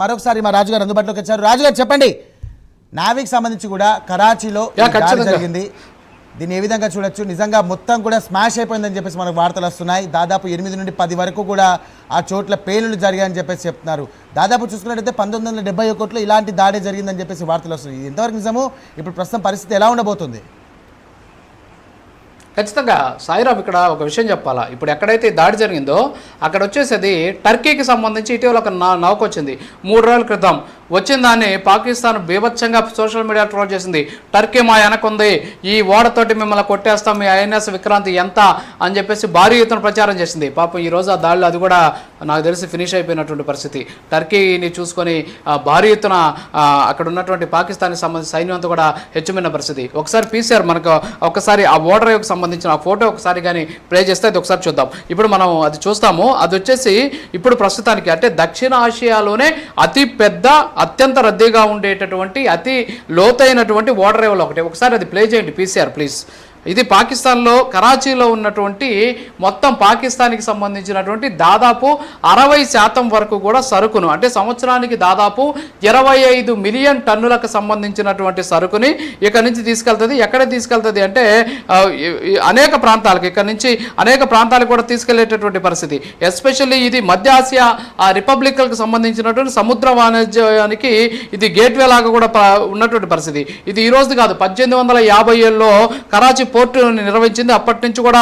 మరొకసారి మా రాజుగారు అందుబాటులోకి వచ్చారు. రాజుగారు చెప్పండి, నావీకి సంబంధించి కూడా కరాచీలో జరిగింది, దీన్ని ఏ విధంగా చూడొచ్చు? నిజంగా మొత్తం కూడా స్మాష్ అయిపోయిందని చెప్పేసి మనకు వార్తలు వస్తున్నాయి. దాదాపు 8 నుండి 10 వరకు కూడా ఆ చోట్ల పేలులు జరిగాయని చెప్పేసి చెప్తున్నారు. దాదాపు చూసుకున్నట్టయితే 1971లో ఇలాంటి దాడి జరిగిందని చెప్పేసి వార్తలు వస్తున్నాయి. ఎంతవరకు నిజము? ఇప్పుడు ప్రస్తుతం పరిస్థితి ఎలా ఉండబోతుంది? ఖచ్చితంగా సాయిరామ్, ఇక్కడ ఒక విషయం చెప్పాలా. ఇప్పుడు ఎక్కడైతే దాడి జరిగిందో అక్కడ వచ్చేసి టర్కీకి సంబంధించి ఇటీవల ఒక నౌక వచ్చింది 3 రోజుల క్రితం. వచ్చిన దాన్ని పాకిస్తాన్ బీభత్సంగా సోషల్ మీడియా ట్రోల్ చేసింది. టర్కీ మా వెనకుంది, ఈ ఓడతోటి మిమ్మల్ని కొట్టేస్తాం, మీ ఐఎన్ఎస్ విక్రాంతి ఎంత అని చెప్పేసి భారీ ఎత్తున ప్రచారం చేసింది. పాపం ఈరోజు ఆ దాడిలో అది కూడా నాకు తెలిసి ఫినిష్ అయిపోయినటువంటి పరిస్థితి. టర్కీని చూసుకొని భారీ ఎత్తున అక్కడ ఉన్నటువంటి పాకిస్తాన్కి సంబంధించిన సైన్యం అంతా కూడా హెచ్చుమిన్న పరిస్థితి. ఒకసారి పీసీఆర్ మనకు ఒకసారి ఆ ఓడర్కి సంబంధించిన ఆ ఫోటో ఒకసారి కానీ ప్లే చేస్తే అది ఒకసారి చూద్దాం. ఇప్పుడు మనం అది చూస్తాము. అది వచ్చేసి ఇప్పుడు ప్రస్తుతానికి అంటే దక్షిణ ఆసియాలోనే అతి పెద్ద అత్యంత రద్దీగా ఉండేటటువంటి అతి లోతైనటువంటి వాటర్ రేవులు ఒకటి. ఒకసారి అది ప్లే చేయండి పీసీఆర్ ప్లీజ్. ఇది పాకిస్తాన్లో కరాచీలో ఉన్నటువంటి మొత్తం పాకిస్తాన్కి సంబంధించినటువంటి దాదాపు 60% వరకు కూడా సరుకును, అంటే సంవత్సరానికి దాదాపు 25 మిలియన్ టన్నులకు సంబంధించినటువంటి సరుకుని ఇక్కడ నుంచి తీసుకెళ్తుంది. ఎక్కడ తీసుకెళ్తుంది అంటే అనేక ప్రాంతాలకు, ఇక్కడ నుంచి అనేక ప్రాంతాలకు కూడా తీసుకెళ్లేటటువంటి పరిస్థితి. ఎస్పెషల్లీ ఇది మధ్య ఆసియా రిపబ్లిక్లకు సంబంధించినటువంటి సముద్ర వాణిజ్యానికి ఇది గేట్వే లాగా కూడా ఉన్నటువంటి పరిస్థితి. ఇది ఈ రోజు కాదు, 1857లో కరాచీ పోర్టుని నిర్వహించింది. అప్పటి నుంచి కూడా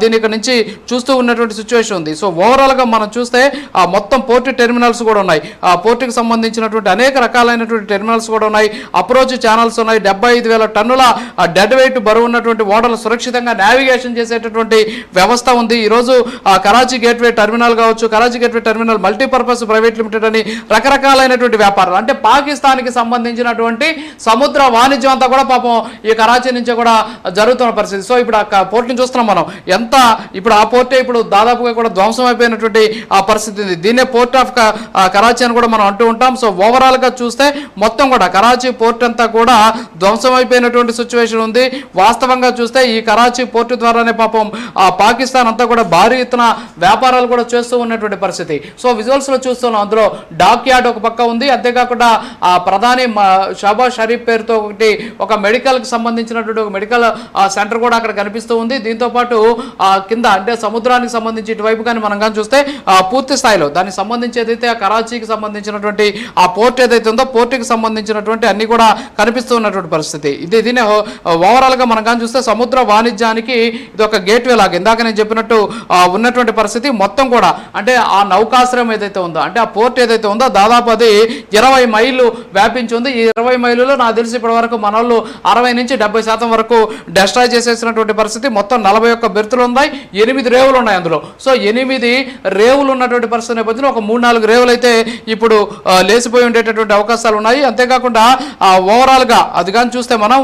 దీని ఇక్కడ నుంచి చూస్తూ ఉన్నటువంటి సిచ్యువేషన్ ఉంది. సో ఓవరాల్గా మనం చూస్తే మొత్తం పోర్టు టెర్మినల్స్ కూడా ఉన్నాయి. ఆ పోర్టుకి సంబంధించినటువంటి అనేక రకాలైనటువంటి టెర్మినల్స్ కూడా ఉన్నాయి. అప్రోచ్ ఛానల్స్ ఉన్నాయి. 75,000 టన్నుల డెడ్ వెయిట్ బరువు ఉన్నటువంటి ఓడలు సురక్షితంగా నావిగేషన్ చేసేటటువంటి వ్యవస్థ ఉంది. ఈరోజు కరాచీ గేట్వే టెర్మినల్ కావచ్చు, Karachi gateway terminal multipurpose private limited అని రకరకాలైనటువంటి వ్యాపారాలు, అంటే పాకిస్తాన్కి సంబంధించినటువంటి సముద్ర వాణిజ్యం అంతా కూడా పాపం ఈ కరాచీ నుంచి కూడా జరుగుతున్న పరిస్థితి. సో ఇప్పుడు ఆ పోర్ట్ని చూస్తున్నాం మనం, ఎంత ఇప్పుడు ఆ పోర్టే ఇప్పుడు దాదాపుగా కూడా ధ్వంసం అయిపోయినటువంటి ఆ పరిస్థితి ఉంది. దీన్నే పోర్ట్ ఆఫ్ కరాచీ అని కూడా మనం అంటూ ఉంటాం. సో ఓవరాల్గా చూస్తే మొత్తం కూడా కరాచీ పోర్ట్ అంతా కూడా ధ్వంసం అయిపోయినటువంటి సిచ్యువేషన్ ఉంది. వాస్తవంగా చూస్తే ఈ కరాచీ పోర్టు ద్వారానే పాపం పాకిస్తాన్ అంతా కూడా భారీ ఎత్తున వ్యాపారాలు కూడా చేస్తూ ఉన్నటువంటి పరిస్థితి. సో విజువల్స్లో చూస్తున్నాం, అందులో డాక్ యార్డ్ ఒక పక్క ఉంది. అంతేకాకుండా ఆ ప్రధాని షాబాజ్ షరీఫ్ పేరుతో ఒక మెడికల్కి సంబంధించినటువంటి ఒక మెడికల్ సెంటర్ కూడా అక్కడ కనిపిస్తూ ఉంది. దీంతో పాటు కింద అంటే సముద్రానికి సంబంధించి ఇటువైపు కానీ మనం కానీ చూస్తే పూర్తి స్థాయిలో దానికి సంబంధించి ఏదైతే ఆ కరాచీకి సంబంధించినటువంటి ఆ పోర్ట్ ఏదైతే ఉందో పోర్టుకి సంబంధించినటువంటి అన్ని కూడా కనిపిస్తూ ఉన్నటువంటి పరిస్థితి. దీన్ని ఓవరాల్గా మనం కానీ చూస్తే సముద్ర వాణిజ్యానికి ఇది ఒక గేట్వే లాగా ఇందాక నేను చెప్పినట్టు ఉన్నటువంటి పరిస్థితి. మొత్తం కూడా అంటే ఆ నౌకాశ్రయం ఏదైతే ఉందో, అంటే ఆ పోర్ట్ ఏదైతే ఉందో దాదాపు అది 20 మైళ్ళు వ్యాపించి ఉంది. ఈ 20 మైళ్ళలో నాకు తెలిసి ఇప్పటి వరకు మన వాళ్ళు 60 నుంచి 70% వరకు డెస్ట్రాయ్ చేసేసినటువంటి పరిస్థితి. మొత్తం 41 బెర్తులు ఉన్నాయి, 8 రేవులు ఉన్నాయి అందులో. సో 8 రేవులు ఉన్నటువంటి పరిస్థితి నేపథ్యంలో ఒక 3-4 రేవులు అయితే ఇప్పుడు లేచిపోయి ఉండేటటువంటి అవకాశాలు ఉన్నాయి. అంతేకాకుండా ఓవరాల్గా అది కానీ చూస్తే మనం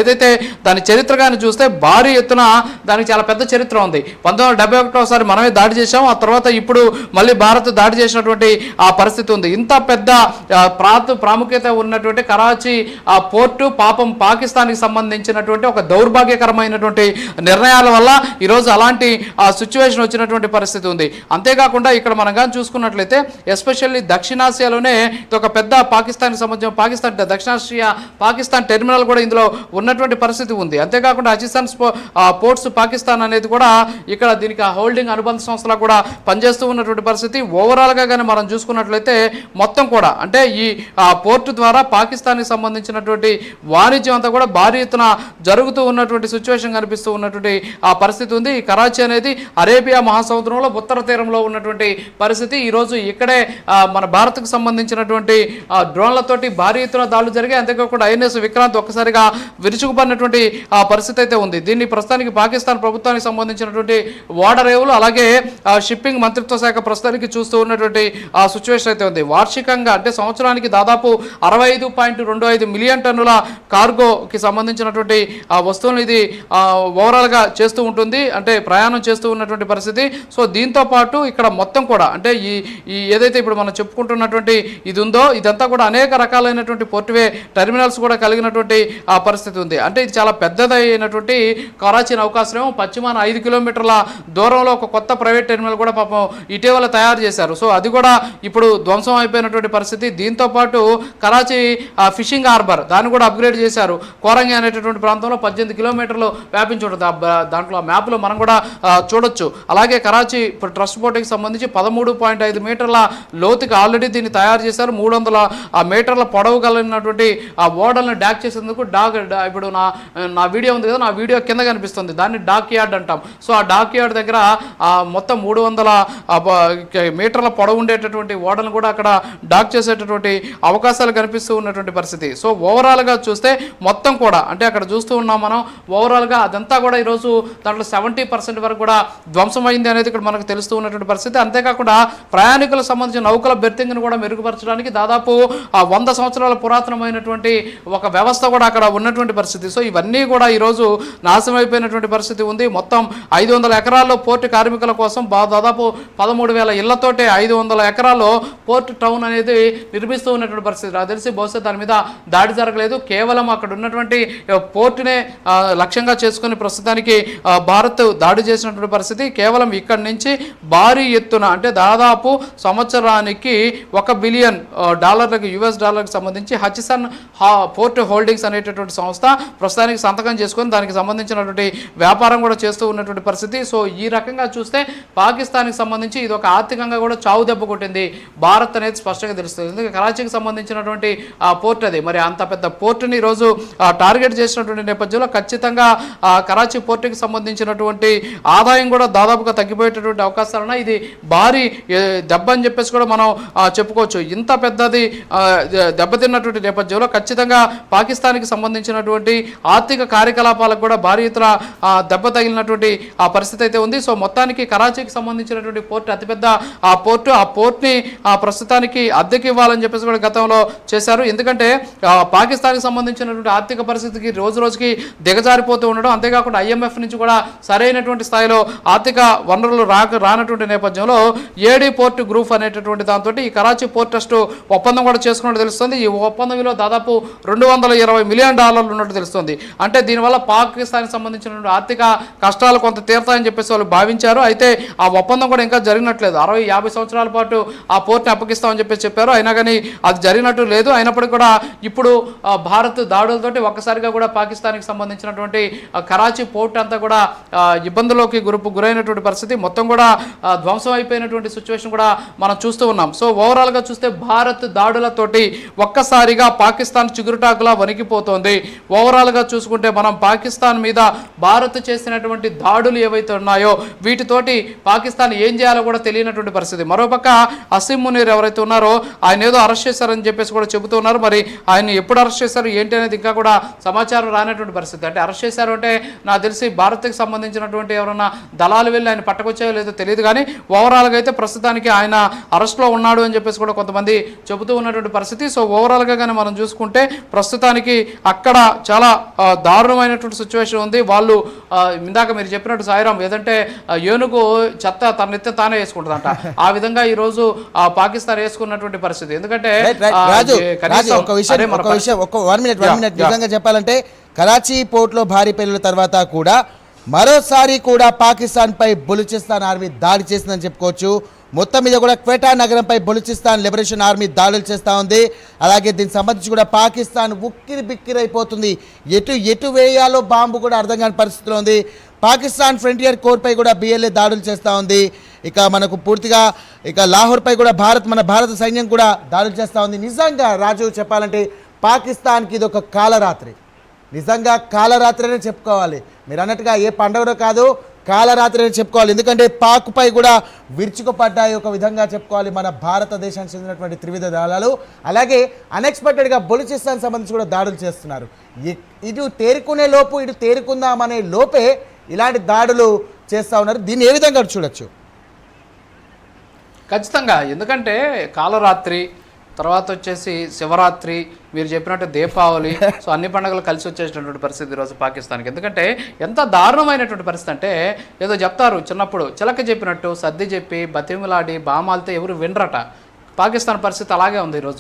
ఏదైతే దాని చరిత్ర కానీ చూస్తే భారీ ఎత్తున దానికి చాలా పెద్ద చరిత్ర ఉంది. 1971 మనమే దాడి చేసాం, ఆ తర్వాత ఇప్పుడు మళ్ళీ భారత్ దాడి చేసినటువంటి ఆ పరిస్థితి ఉంది. ఇంత పెద్ద ప్రాముఖ్యత ఉన్నటువంటి కరాచీ పోర్టు పాపం పాకిస్తాన్కి సంబంధించినటువంటి ఒక దౌర్భాగ్యకరమైనటువంటి నిర్ణయాల వల్ల ఈరోజు అలాంటి సిచ్యువేషన్ వచ్చినటువంటి పరిస్థితి ఉంది. అంతేకాకుండా ఇక్కడ మనం కానీ చూసుకున్నట్లయితే ఎస్పెషల్లీ దక్షిణాసియాలోనే ఇది ఒక పెద్ద పాకిస్తాన్కి సంబంధించిన పాకిస్తాన్ టెర్మినల్ కూడా ఇందులో ఉన్నటువంటి పరిస్థితి ఉంది. అంతేకాకుండా అజిస్తాన్ పోర్ట్స్ పాకిస్తాన్ అనేది కూడా ఇక్కడ దీనికి హోల్డింగ్ అనుబంధ సంస్థలా కూడా పనిచేస్తూ ఉన్నటువంటి పరిస్థితి. ఓవరాల్గా కానీ మనం చూసుకున్నట్లయితే మొత్తం కూడా అంటే ఈ పోర్టు ద్వారా పాకిస్తాన్కి సంబంధించినటువంటి వాణిజ్యం అంతా కూడా భారీ ఎత్తున జరుగుతూ ఉన్నటువంటి సిచ్యువేషన్ కనిపిస్తూ ఉన్నటువంటి ఆ పరిస్థితి ఉంది. ఈ కరాచీ అనేది అరేబియా మహాసముద్రంలో ఉత్తర తీరంలో ఉన్నటువంటి పరిస్థితి. ఈరోజు ఇక్కడే మన భారత్కు సంబంధించినటువంటి డ్రోన్లతోటి భారీ ఎత్తున దాడులు జరిగాయి. అంతేకాకుండా ఐఎన్ఎస్ విక్రాంత్ ఒక్కసారిగా విరుచుకుపడినటువంటి పరిస్థితి అయితే ఉంది. దీన్ని ప్రస్తుతానికి పాకిస్తాన్ ప్రభుత్వానికి సంబంధించినటువంటి వాటర్ రేవులు అలాగే షిప్పింగ్ మంత్రిత్వ శాఖ ప్రస్తుతానికి చూస్తూ ఉన్నటువంటి సిచ్యువేషన్ అయితే ఉంది. వార్షికంగా అంటే సంవత్సరానికి దాదాపు 65.25 మిలియన్ టన్నుల కార్గోకి సంబంధించినటువంటి వస్తువులను ఇది ఓవరాల్గా చేస్తూ ఉంటుంది, అంటే ప్రయాణం చేస్తూ ఉన్నటువంటి పరిస్థితి. సో దీంతో పాటు ఇక్కడ మొత్తం కూడా అంటే ఈ ఏదైతే ఇప్పుడు మనం చెప్పుకుంటున్నటువంటి ఇది ఉందో ఇదంతా కూడా అనేక రకాలైనటువంటి పోర్టువే టెర్మినల్స్ కూడా కలిగినటువంటి పరిస్థితి ఉంది. అంటే ఇది చాలా పెద్దదైనటువంటి కరాచీ నౌకాశ్రయం పశ్చిమాన 5 కిలోమీటర్ల దూరంలో ఒక కొత్త ప్రైవేట్ టెర్మినల్ కూడా పాపం ఇటీవల తయారు చేశారు. సో అది కూడా ఇప్పుడు ధ్వంసం అయిపోయినటువంటి పరిస్థితి. దీంతో పాటు కరాచీ ఫిషింగ్ హార్బర్ దాన్ని కూడా అప్గ్రేడ్ చేశారు. కోరంగి అనేటటువంటి ప్రాంతంలో 18 కిలోమీటర్లు వ్యాపించి ఉంటుంది. దాంట్లో మ్యాప్లో మనం కూడా చూడొచ్చు. అలాగే కరాచీ ట్రస్ట్ బోట్కి సంబంధించి 13.5 మీటర్ల లోతుకి ఆల్రెడీ దీన్ని తయారు చేశారు. 300 మీటర్ల పొడవు కలిగినటువంటి ఆ ఓడల్ని డాక్ చేసేందుకు ఇప్పుడు నా వీడియో ఉంది కదా, నా వీడియో కింద కనిపిస్తుంది, దాన్ని డాక్ యార్డ్ అంటాం. సో ఆ డాక్ యార్డ్ దగ్గర మొత్తం 300 మీటర్ల పొడవు ఉండేటటువంటి ఓడలను కూడా అక్కడ డాక్ చేసేటటువంటి అవకాశాలు కనిపిస్తూ ఉన్నటువంటి పరిస్థితి. సో ఓవరాల్గా చూస్తే మొత్తం కూడా అంటే అక్కడ చూస్తూ ఉన్నాం మనం, ఓవరాల్గా అదంతా కూడా ఈరోజు దాంట్లో 70% వరకు కూడా ధ్వంసమైంది అనేది ఇక్కడ మనకు తెలుస్తూ ఉన్నటువంటి పరిస్థితి. అంతేకాకుండా ప్రయాణికులకు సంబంధించిన నౌకల బెర్తింగ్ను కూడా మెరుగుపరచడానికి దాదాపు 100 సంవత్సరాల పురాతనమైనటువంటి ఒక వ్యవస్థ కూడా అక్కడ ఉన్నటువంటి పరిస్థితి. సో ఇవన్నీ కూడా ఈరోజు నాశనం అయిపోయినటువంటి పరిస్థితి ఉంది. మొత్తం 500 ఎకరాల్లో పోర్టు కార్మికుల కోసం దాదాపు 13,000 ఇళ్లతోటే 500 ఎకరాల్లో పోర్ట్ టౌన్ అనేది నిర్మిస్తూ ఉన్నటువంటి పరిస్థితి. నాకు తెలిసి బహుశా దాని మీద దాడి జరగలేదు, కేవలం అక్కడ ఉన్నటువంటి పోర్టునే లక్ష్యంగా చేసుకుని ప్రస్తుతానికి భారత్ దాడి చేసినటువంటి పరిస్థితి. కేవలం ఇక్కడి నుంచి భారీ ఎత్తున అంటే దాదాపు సంవత్సరానికి $1 బిలియన్ US డాలర్కి సంబంధించి హచిసన్ పోర్ట్ హోల్డింగ్స్ అనేటటువంటి సంస్థ ప్రస్తుతానికి సంతకం చేసుకొని దానికి సంబంధించినటువంటి వ్యాపారం కూడా చేస్తూ ఉన్నటువంటి పరిస్థితి. సో ఈ రకంగా చూస్తే పాకిస్తాన్కి సంబంధించి ఇది ఒక ఆర్థికంగా కూడా చావు దెబ్బ కొట్టింది భారత్ అనేది స్పష్టంగా తెలుస్తుంది. ఎందుకంటే కరాచీకి సంబంధించినటువంటి పోర్ట్ అది, మరి అంత పెద్ద పోర్టుని ఈరోజు టార్గెట్ చేసినటువంటి నేపథ్యంలో ఖచ్చితంగా కరాచీ పోర్టుకి సంబంధించినటువంటి ఆదాయం కూడా దాదాపుగా తగ్గిపోయేటటువంటి అవకాశాలు ఉన్నాయి. ఇది భారీ దెబ్బ అని చెప్పేసి కూడా మనం చెప్పుకోవచ్చు. ఇంత పెద్దది దెబ్బతిన్నటువంటి నేపథ్యంలో ఖచ్చితంగా పాకిస్తాన్కి సంబంధించినటువంటి ఆర్థిక కార్యకలాపాలకు కూడా భారీ ఎత్తున దెబ్బ తగిలినటువంటి పరిస్థితి అయితే ఉంది. సో మొత్తానికి కరాచీకి సంబంధించినటువంటి పోర్టు అతిపెద్ద పోర్టు, ఆ పోర్ట్ని ప్రస్తుతానికి అద్దెకి ఇవ్వాలని చెప్పేసి కూడా గతంలో చేశారు. ఎందుకంటే పాకిస్తాన్కి సంబంధించినటువంటి ఆర్థిక పరిస్థితికి రోజు రోజుకి దిగజారిపోతూ ఉండడం, అంతేకాకుండా IMF నుంచి కూడా సరైనటువంటి స్థాయిలో ఆర్థిక వనరులు రానటువంటి నేపథ్యంలో ఏడీ పోర్ట్ గ్రూప్ అనేటటువంటి దాంతో ఈ కరాచీ పోర్ట్ ట్రస్ట్ ఒప్పందం కూడా చేసుకున్నట్టు తెలుస్తుంది. ఈ ఒప్పందం విలువ దాదాపు $220 మిలియన్ ఉన్నట్టు తెలుస్తుంది. అంటే దీనివల్ల పాకిస్తాన్కి సంబంధించినటువంటి ఆర్థిక కష్టాలు కొంత తీరుతాయని చెప్పేసి వాళ్ళు భావించారు. అయితే ఆ ఒప్పందం కూడా ఇంకా జరిగినట్లేదు. 60-50 సంవత్సరాల పాటు ఆ పోర్ట్ని అప్పగిస్తామని చెప్పేసి చెప్పారు. అయినా కానీ అది జరిగినట్టు లేదు. అయినప్పటికీ కూడా ఇప్పుడు భారత్ దాడులతోటి ఒక్కసారిగా కూడా పాకిస్తాన్కి సంబంధించినటువంటి కరాచీ పోర్ట్ అంతా కూడా ఇబ్బందుల్లోకి గురైనటువంటి పరిస్థితి, మొత్తం కూడా ధ్వంసం అయిపోయినటువంటి సిచ్యువేషన్ కూడా మనం చూస్తూ ఉన్నాం. సో ఓవరాల్గా చూస్తే భారత్ దాడులతోటి ఒక్కసారిగా పాకిస్తాన్ చిగురుటాకులా వణికిపోతోంది. ఓవరాల్గా చూసుకుంటే మనం పాకిస్తాన్ మీద భారత్ చేసినటువంటి దాడులు ఏవైతే ఉన్నాయో వీటితోటి పాకిస్తాన్ ఏం చేయాలో కూడా తెలియనటువంటి పరిస్థితి. మరోపక్క అసీం మునీర్ ఎవరైతే ఉన్నారో ఆయన ఏదో అరెస్ట్ చేశారని చెప్పేసి కూడా చెబుతూ ఉన్నారు. మరి ఆయన ఎప్పుడు అరెస్ట్ చేశారు ఏంటి అనేది ఇంకా కూడా సమాచారం రానటువంటి పరిస్థితి. అంటే అరెస్ట్ చేశారు అంటే నాకు తెలిసి భారత్కి సంబంధించినటువంటి ఎవరైనా దళాలు వెళ్ళి ఆయన పట్టకొచ్చాయో లేదో తెలియదు. కానీ ఓవరాల్గా అయితే ప్రస్తుతానికి ఆయన అరెస్ట్లో ఉన్నాడు అని చెప్పేసి కూడా కొంతమంది చెబుతూ ఉన్నటువంటి పరిస్థితి. సో ఓవరాల్గా కానీ మనం చూసుకుంటే ప్రస్తుతానికి అక్కడ చాలా దారుణమైనటువంటి సిచ్యువేషన్ ఉంది. వాళ్ళు ఇందాక మీరు చెప్పినట్టు సాయిరాం ఏదంటే ఏనుగు చెత్త తన ఎత్తే తానే వేసుకుంటుందంట, ఆ విధంగా ఈరోజు పాకిస్తాన్ వేసుకున్నటువంటి పరిస్థితి. ఎందుకంటే నిజంగా చెప్పాలంటే కరాచీ పోర్ట్లో భారీ పేలుల తర్వాత కూడా మరోసారి కూడా పాకిస్తాన్ పై బలూచిస్తాన్ ఆర్మీ దాడి చేసిందని చెప్పుకోవచ్చు. మొత్తం మీద కూడా క్వెటా నగరంపై బలూచిస్తాన్ లిబరేషన్ ఆర్మీ దాడులు చేస్తూ ఉంది. అలాగే దీనికి సంబంధించి కూడా పాకిస్తాన్ ఉక్కిరి బిక్కిరైపోతుంది. ఎటు వేయాలో బాంబు కూడా అర్థం కాని పరిస్థితిలో ఉంది. పాకిస్తాన్ ఫ్రంటియర్ కోర్పై కూడా BLA దాడులు చేస్తూ ఉంది. ఇక మనకు పూర్తిగా ఇక లాహోర్పై కూడా మన భారత సైన్యం కూడా దాడులు చేస్తూ ఉంది. నిజంగా రాజు చెప్పాలంటే పాకిస్తాన్కి ఇది ఒక కాలరాత్రి, నిజంగా కాలరాత్రి అనే చెప్పుకోవాలి. మీరు అన్నట్టుగా ఏ పండుగలో కాదు, కాలరాత్రి అని చెప్పుకోవాలి. ఎందుకంటే పాక్పై కూడా విరుచుకుపడ్డాయి ఒక విధంగా చెప్పుకోవాలి మన భారతదేశానికి చెందినటువంటి త్రివిధ దళాలు. అలాగే అన్ఎక్స్పెక్టెడ్గా బలూచిస్తాన్ సంబంధించి కూడా దాడులు చేస్తున్నారు. ఇటు తేరుకునే లోపు ఇటు తేరుకుందామనే లోపే ఇలాంటి దాడులు చేస్తూ ఉన్నారు. దీన్ని ఏ విధంగా చూడొచ్చు? ఖచ్చితంగా, ఎందుకంటే కాలరాత్రి తర్వాత వచ్చేసి శివరాత్రి, మీరు చెప్పినట్టు దీపావళి, సో అన్ని పండుగలు కలిసి వచ్చేసినటువంటి పరిస్థితి ఈరోజు పాకిస్తాన్కి. ఎందుకంటే ఎంత దారుణమైనటువంటి పరిస్థితి అంటే, ఏదో చెప్తారు చిన్నప్పుడు చిలక చెప్పినట్టు సర్ది చెప్పి బతిమిలాడి బామాలతో ఎవరు వినరట. పాకిస్తాన్ పరిస్థితి అలాగే ఉంది ఈరోజు.